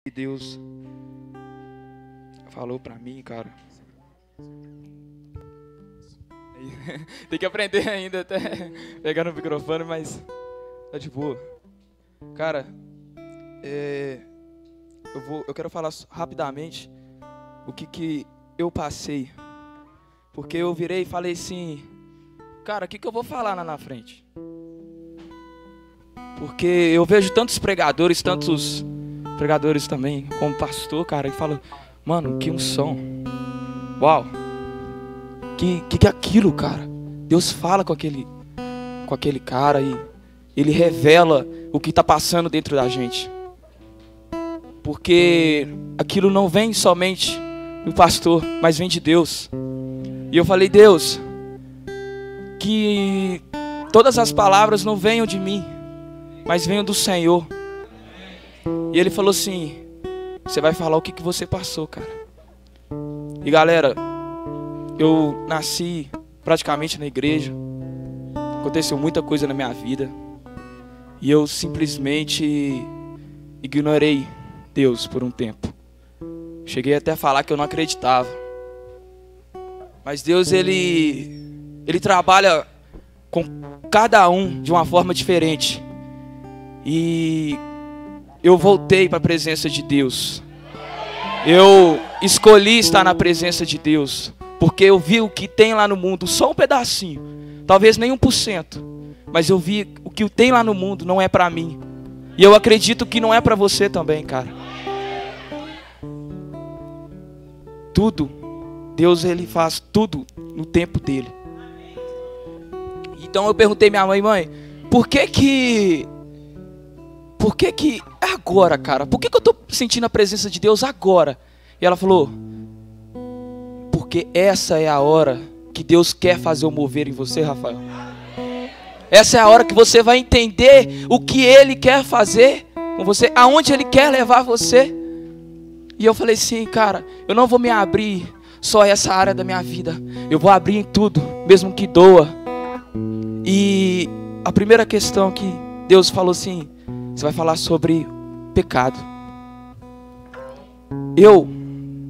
que Deus falou pra mim, cara. Tem que aprender ainda até pegar no microfone, mas tá de boa. Cara, eu quero falar rapidamente o que eu passei. Porque eu virei e falei assim, cara, o que eu vou falar lá na frente? Porque eu vejo tantos pregadores também, como pastor, cara, e falam, mano, que unção. Uau. Que é aquilo, cara? Deus fala com aquele cara e ele revela o que está passando dentro da gente. Porque aquilo não vem somente do pastor, mas vem de Deus. E eu falei, Deus, que todas as palavras não venham de mim, mas venham do Senhor. E ele falou assim, você vai falar o que você passou, cara. E galera, eu nasci praticamente na igreja. Aconteceu muita coisa na minha vida. E eu simplesmente ignorei Deus por um tempo. Cheguei até a falar que eu não acreditava. Mas Deus, ele trabalha com cada um de uma forma diferente. E eu voltei para a presença de Deus. Eu escolhi estar na presença de Deus. Porque eu vi o que tem lá no mundo, só um pedacinho. Talvez nem 1%. Mas eu vi o que tem lá no mundo não é para mim. E eu acredito que não é para você também, cara. Tudo, Deus, ele faz tudo no tempo dele. Então eu perguntei à minha mãe, por que agora, cara? Por que eu tô sentindo a presença de Deus agora? E ela falou, porque essa é a hora que Deus quer fazer o mover em você, Rafael. Essa é a hora que você vai entender o que Ele quer fazer com você, aonde Ele quer levar você. E eu falei assim, cara, eu não vou me abrir só essa área da minha vida. Eu vou abrir em tudo, mesmo que doa. E a primeira questão que Deus falou assim, você vai falar sobre pecado. Eu,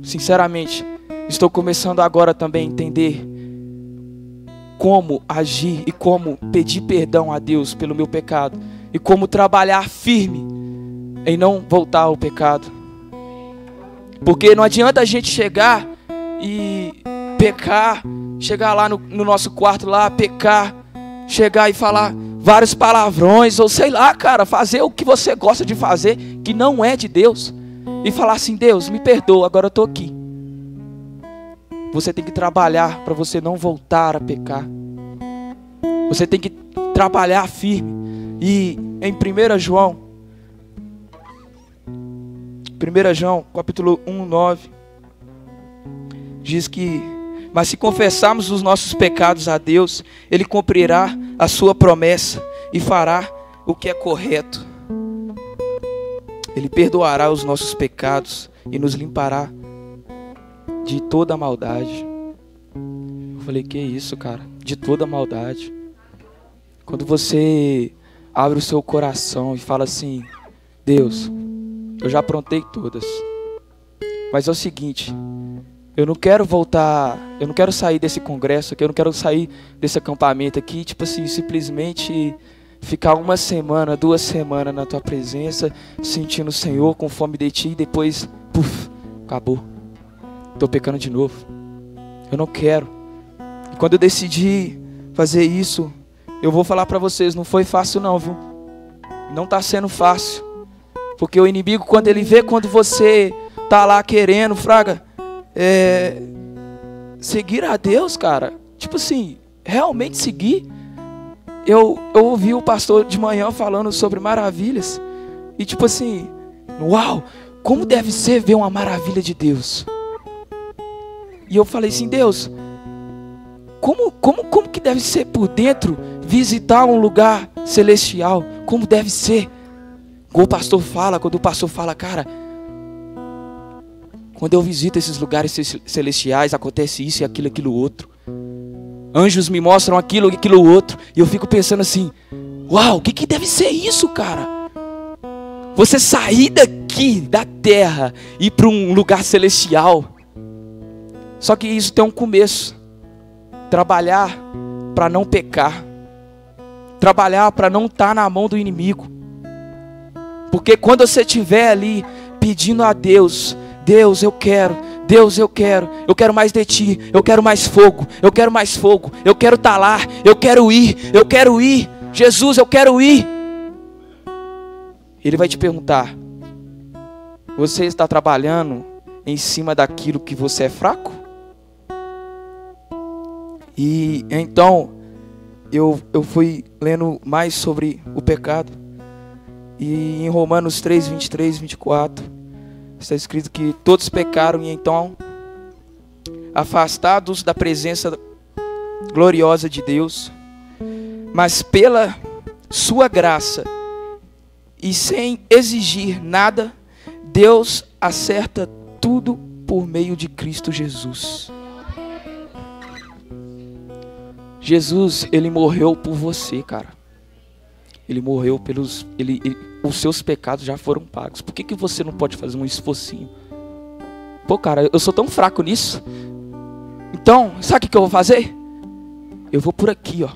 sinceramente, estou começando agora também a entender como agir e como pedir perdão a Deus pelo meu pecado. E como trabalhar firme em não voltar ao pecado. Porque não adianta a gente chegar e pecar, chegar lá no nosso quarto lá, pecar, chegar e falar vários palavrões, ou sei lá, cara, fazer o que você gosta de fazer, que não é de Deus. E falar assim, Deus, me perdoa, agora eu estou aqui. Você tem que trabalhar para você não voltar a pecar. Você tem que trabalhar firme. E em 1 João, capítulo 1:9, diz que, mas se confessarmos os nossos pecados a Deus, Ele cumprirá a sua promessa e fará o que é correto. Ele perdoará os nossos pecados e nos limpará de toda a maldade. Eu falei, que isso, cara? De toda a maldade. Quando você abre o seu coração e fala assim, Deus, eu já aprontei todas. Mas é o seguinte, eu não quero voltar, eu não quero sair desse congresso aqui, eu não quero sair desse acampamento aqui, tipo assim, simplesmente ficar 1 semana, 2 semanas na tua presença, sentindo o Senhor com fome de ti e depois, puf, acabou. Estou pecando de novo. Eu não quero. E quando eu decidi fazer isso, eu vou falar para vocês, não foi fácil não, viu? Não está sendo fácil. Porque o inimigo, quando ele vê quando você tá lá querendo, fraga, seguir a Deus, cara, tipo assim, realmente seguir. Eu ouvi o pastor de manhã falando sobre maravilhas. E tipo assim, uau, como deve ser ver uma maravilha de Deus. E eu falei assim, Deus, como que deve ser por dentro visitar um lugar celestial? Como deve ser? Quando o pastor fala, cara, quando eu visito esses lugares celestiais, acontece isso e aquilo outro. Anjos me mostram aquilo outro. E eu fico pensando assim, uau, o que deve ser isso, cara? Você sair daqui daqui, da terra, ir para um lugar celestial. Só que isso tem um começo. Trabalhar para não pecar. Trabalhar para não estar na mão do inimigo. Porque quando você estiver ali pedindo a Deus, Deus, eu quero mais de ti, eu quero mais fogo, eu quero estar lá, eu quero ir, Jesus, eu quero ir. Ele vai te perguntar: você está trabalhando em cima daquilo que você é fraco? E então eu fui lendo mais sobre o pecado. E em Romanos 3, 23, 24, está escrito que todos pecaram e então, afastados da presença gloriosa de Deus, mas pela sua graça e sem exigir nada, Deus acerta tudo por meio de Cristo Jesus. Jesus, ele morreu por você, cara. Ele morreu pelos... os seus pecados já foram pagos. Por que você não pode fazer um esforcinho? Pô, cara, eu sou tão fraco nisso. Então, sabe o que eu vou fazer? Eu vou por aqui, ó.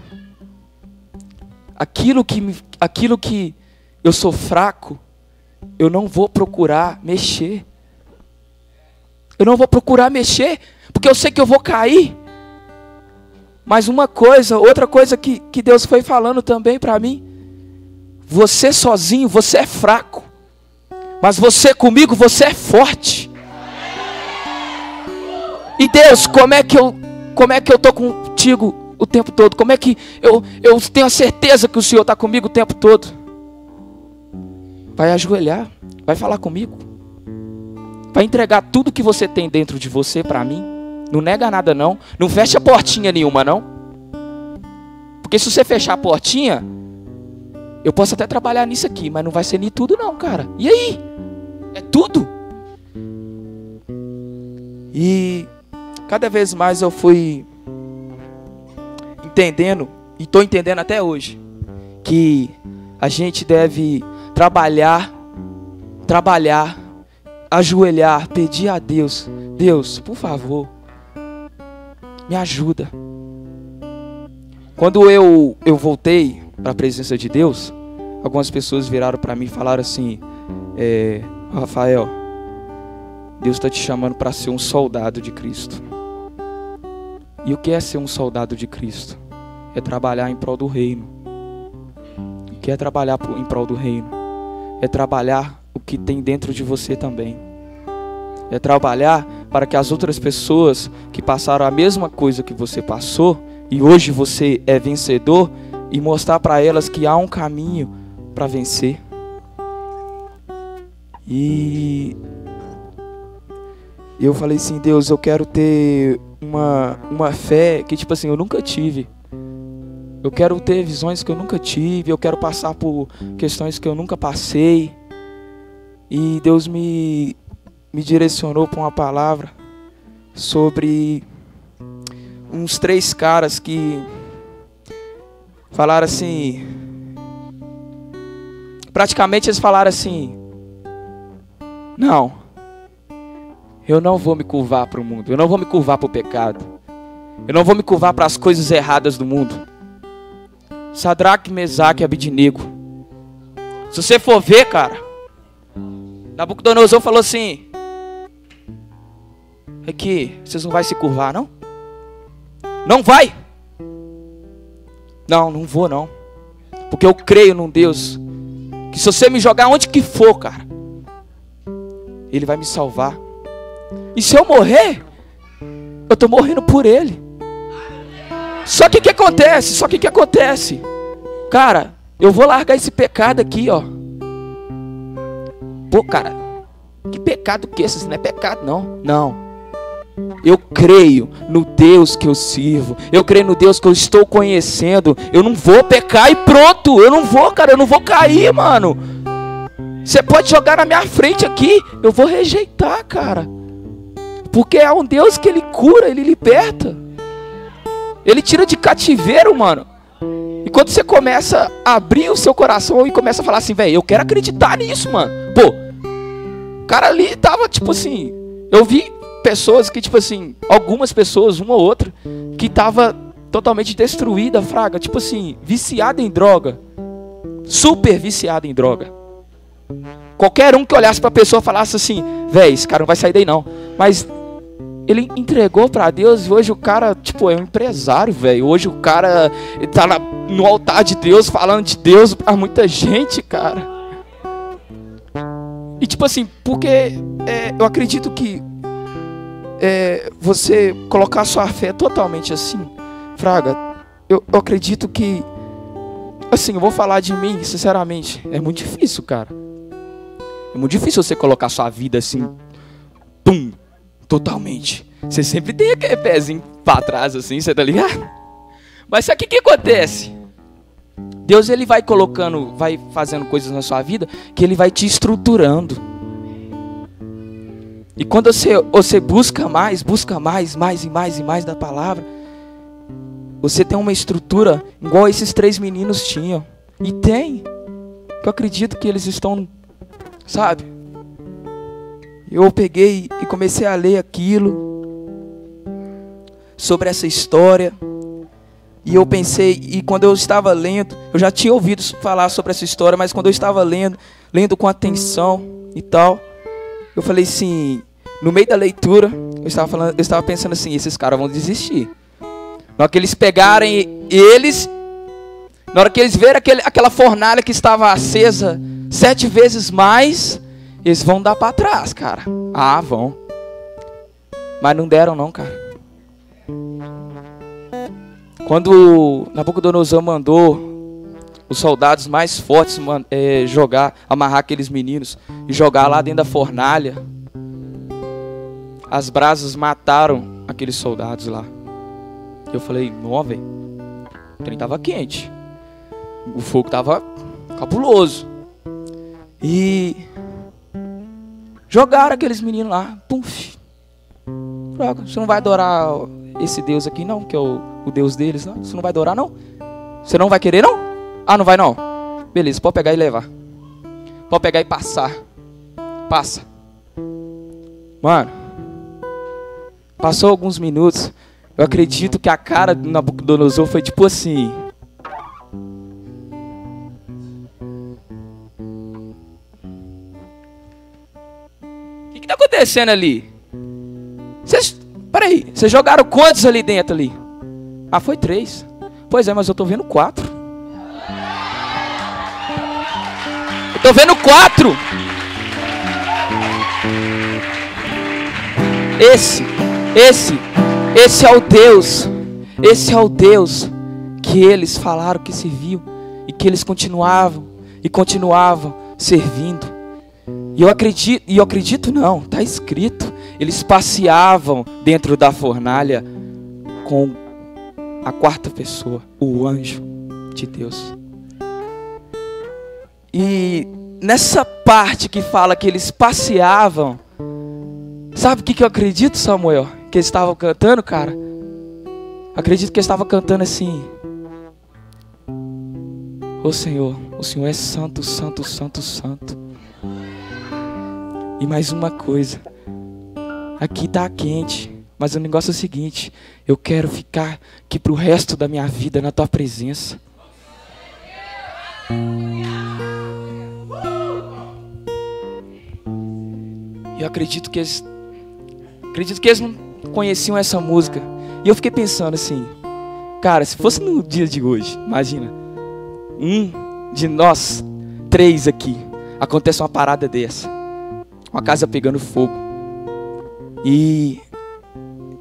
Aquilo que eu sou fraco, eu não vou procurar mexer. Eu não vou procurar mexer, porque eu sei que eu vou cair. Mas outra coisa que Deus foi falando também para mim: você sozinho, você é fraco, mas você comigo, você é forte. E Deus, como é que eu tô contigo o tempo todo? Como é que eu tenho a certeza que o Senhor está comigo o tempo todo? Vai ajoelhar, vai falar comigo, vai entregar tudo que você tem dentro de você para mim. Não nega nada não, não fecha portinha nenhuma não. Porque se você fechar a portinha, eu posso até trabalhar nisso aqui, mas não vai ser nem tudo não, cara. E aí? É tudo? E cada vez mais eu fui entendendo, e estou entendendo até hoje, que a gente deve trabalhar, ajoelhar, pedir a Deus: Deus, por favor, me ajuda. Quando eu voltei para a presença de Deus, algumas pessoas viraram para mim e falaram assim: Rafael, Deus está te chamando para ser um soldado de Cristo. E o que é ser um soldado de Cristo? É trabalhar em prol do reino. O que é trabalhar em prol do reino? É trabalhar o que tem dentro de você também. É trabalhar para que as outras pessoas que passaram a mesma coisa que você passou, e hoje você é vencedor, e mostrar para elas que há um caminho para vencer. E eu falei assim: Deus, eu quero ter uma fé que, tipo assim, eu nunca tive. Eu quero ter visões que eu nunca tive. Eu quero passar por questões que eu nunca passei. E Deus me direcionou para uma palavra sobre uns 3 caras que falaram assim, praticamente eles falaram assim: não, eu não vou me curvar para o mundo, eu não vou me curvar para o pecado, eu não vou me curvar para as coisas erradas do mundo. Sadraque, Mesaque e Abidnego. Se você for ver, cara, Nabucodonosor falou assim: aqui, vocês não vão se curvar, não? Não vai? Não vou não. Porque eu creio num Deus que se você me jogar onde que for, cara, Ele vai me salvar. E se eu morrer, eu tô morrendo por Ele. Só que o que acontece? Cara, eu vou largar esse pecado aqui, ó. Pô, cara, que pecado que esse? Isso não é pecado, não. Não. Eu creio no Deus que eu sirvo. Eu creio no Deus que eu estou conhecendo. Eu não vou pecar e pronto. Eu não vou, cara. Eu não vou cair, mano. Você pode jogar na minha frente aqui, eu vou rejeitar, cara. Porque é um Deus que Ele cura, Ele liberta. Ele tira de cativeiro, mano. E quando você começa a abrir o seu coração e começa a falar assim: velho, eu quero acreditar nisso, mano. Pô, O cara ali tava, tipo assim, eu vi pessoas que, tipo assim, algumas pessoas, uma ou outra, que tava totalmente destruída, fraga, tipo assim, viciada em droga, super viciada em droga. Qualquer um que olhasse pra pessoa falasse assim, véi, esse cara não vai sair daí não. Mas ele entregou pra Deus e hoje o cara, tipo, é um empresário, velho. Hoje o cara tá no altar de Deus, falando de Deus pra muita gente, cara. E tipo assim, porque eu acredito que você colocar sua fé totalmente assim, fraga, eu acredito que, assim, eu vou falar de mim, sinceramente, é muito difícil, cara. É muito difícil você colocar sua vida assim, pum, totalmente. Você sempre tem aquele pezinho pra trás assim, você tá ligado? Mas sabe o que acontece? Deus, ele vai colocando, vai fazendo coisas na sua vida que ele vai te estruturando. E quando você busca mais e mais da palavra, você tem uma estrutura igual esses 3 meninos tinham. E tem. Eu acredito que eles estão, sabe? Eu peguei e comecei a ler aquilo, sobre essa história. E eu pensei, e quando eu estava lendo, eu já tinha ouvido falar sobre essa história, mas quando eu estava lendo com atenção e tal, eu falei assim, no meio da leitura, eu estava pensando assim, esses caras vão desistir. Na hora que eles pegarem na hora que eles verem aquela fornalha que estava acesa 7 vezes mais, eles vão dar para trás, cara. Ah, vão. Mas não deram não, cara. Quando Nabucodonosor mandou os soldados mais fortes amarrar aqueles meninos e jogar lá dentro da fornalha, as brasas mataram aqueles soldados lá. Eu falei, não, velho, o trem tava quente, o fogo tava cabuloso. E jogaram aqueles meninos lá, puf. Você não vai adorar esse Deus aqui não, que é o Deus deles, não? Você não vai adorar não? Você não vai querer não? Ah, não vai não? Beleza, pode pegar e levar. Pode pegar e passar. Passa. Mano, passou alguns minutos, eu acredito que a cara do Nabucodonosor foi tipo assim. O que tá acontecendo ali? Peraí, vocês jogaram quantos ali dentro ali? Ah, foi 3. Pois é, mas eu tô vendo 4. Eu tô vendo 4. Esse é o Deus. Esse é o Deus que eles falaram que serviu e que eles continuavam servindo. E eu acredito não, tá escrito. Eles passeavam dentro da fornalha com a 4ª pessoa, o anjo de Deus. E nessa parte que fala que eles passeavam, sabe o que eu acredito, Samuel? Que eles estavam cantando, cara? Acredito que eles estavam cantando assim: Ô Senhor, o Senhor é santo, santo, santo, santo. E mais uma coisa, aqui tá quente, mas o negócio é o seguinte: eu quero ficar aqui pro resto da minha vida na tua presença. E eu acredito que eles não conheciam essa música. E eu fiquei pensando assim, cara, se fosse no dia de hoje, imagina, de nós 3 aqui, acontece uma parada dessa, uma casa pegando fogo, e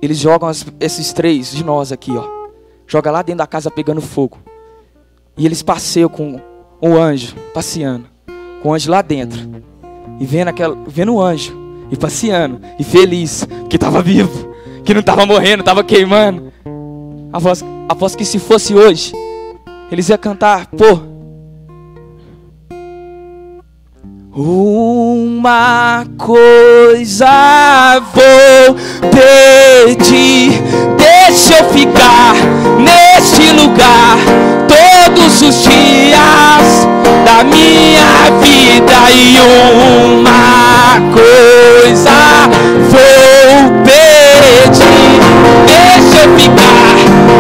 eles jogam esses 3 de nós aqui, ó, joga lá dentro da casa pegando fogo, e eles passeiam com o anjo, passeando, com o anjo lá dentro, e vendo o anjo, e passeando, e feliz, que estava vivo, que não estava morrendo, estava queimando. Após que se fosse hoje, eles iam cantar, pô, uma coisa vou pedir, deixa eu ficar neste lugar todos os dias da minha vida, e uma coisa vou pedir. Deixa eu ficar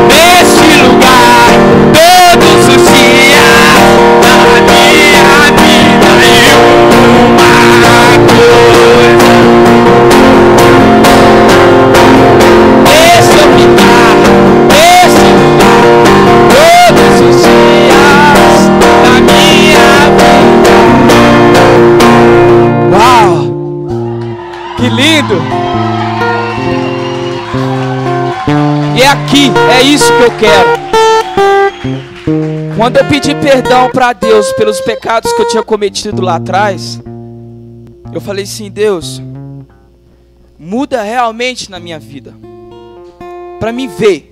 nesse lugar todos os dias da minha vida. E uma coisa, deixa eu ficar nesse lugar todos os dias da minha vida. Uau! Que lindo! E é aqui, é isso que eu quero. Quando eu pedi perdão para Deus pelos pecados que eu tinha cometido lá atrás, eu falei assim: Deus, muda realmente na minha vida, para mim ver.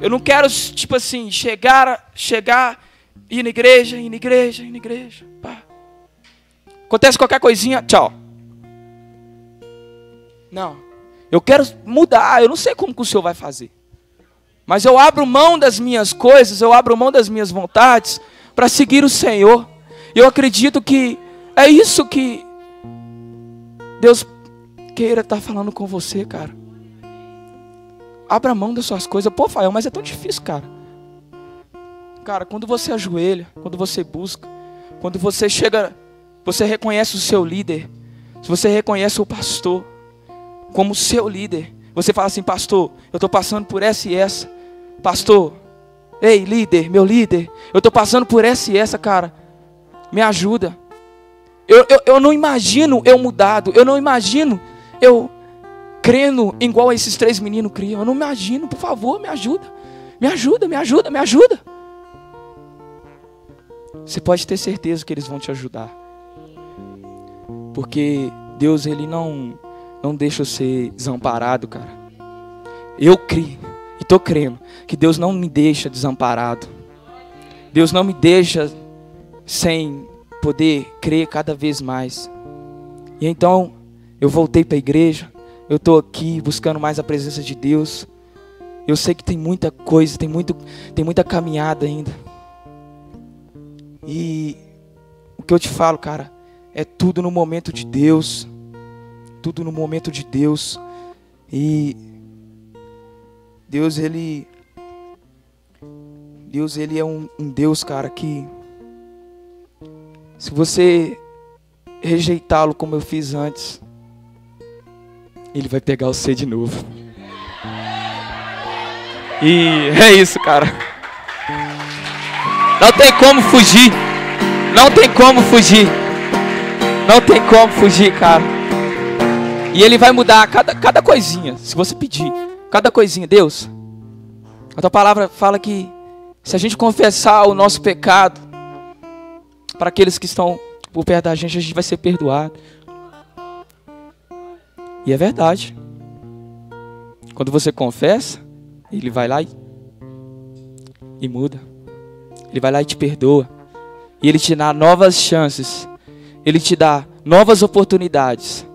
Eu não quero, tipo assim, chegar, ir na igreja, pá. Acontece qualquer coisinha, tchau. Não, eu quero mudar. Eu não sei como que o Senhor vai fazer, mas eu abro mão das minhas coisas, eu abro mão das minhas vontades para seguir o Senhor. Eu acredito que é isso que Deus queira estar falando com você, cara. Abra mão das suas coisas. Pô, Fael, mas é tão difícil, cara. Cara, quando você ajoelha, quando você busca, quando você chega, você reconhece o seu líder, se você reconhece o pastor como seu líder, você fala assim: pastor, eu estou passando por essa e essa. Pastor, ei, líder, meu líder, eu estou passando por essa e essa, cara, me ajuda. Eu não imagino eu mudado, eu não imagino eu crendo igual esses 3 meninos criam. Eu não imagino, por favor, me ajuda. Me ajuda, me ajuda, me ajuda. Você pode ter certeza que eles vão te ajudar, porque Deus, Ele não deixa você desamparado, cara. Eu creio e estou crendo que Deus não me deixa desamparado. Deus não me deixa sem poder crer cada vez mais. E então eu voltei para a igreja. Eu estou aqui buscando mais a presença de Deus. Eu sei que tem muita coisa, tem muita caminhada ainda. E o que eu te falo, cara, é tudo no momento de Deus. Tudo no momento de Deus. E Deus, Ele é um Deus, cara, que se você rejeitá-lo como eu fiz antes, Ele vai pegar você de novo. E é isso, cara. Não tem como fugir. Não tem como fugir. Não tem como fugir, cara. E Ele vai mudar cada coisinha, se você pedir. Cada coisinha. Deus, a tua palavra fala que se a gente confessar o nosso pecado para aqueles que estão por perto da gente vai ser perdoado. E é verdade. Quando você confessa, Ele vai lá e muda. Ele vai lá e te perdoa. E Ele te dá novas chances. Ele te dá novas oportunidades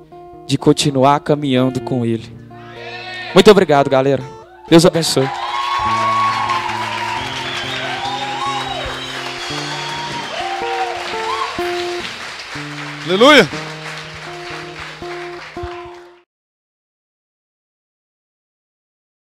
de continuar caminhando com Ele. Muito obrigado, galera. Deus abençoe. Aleluia.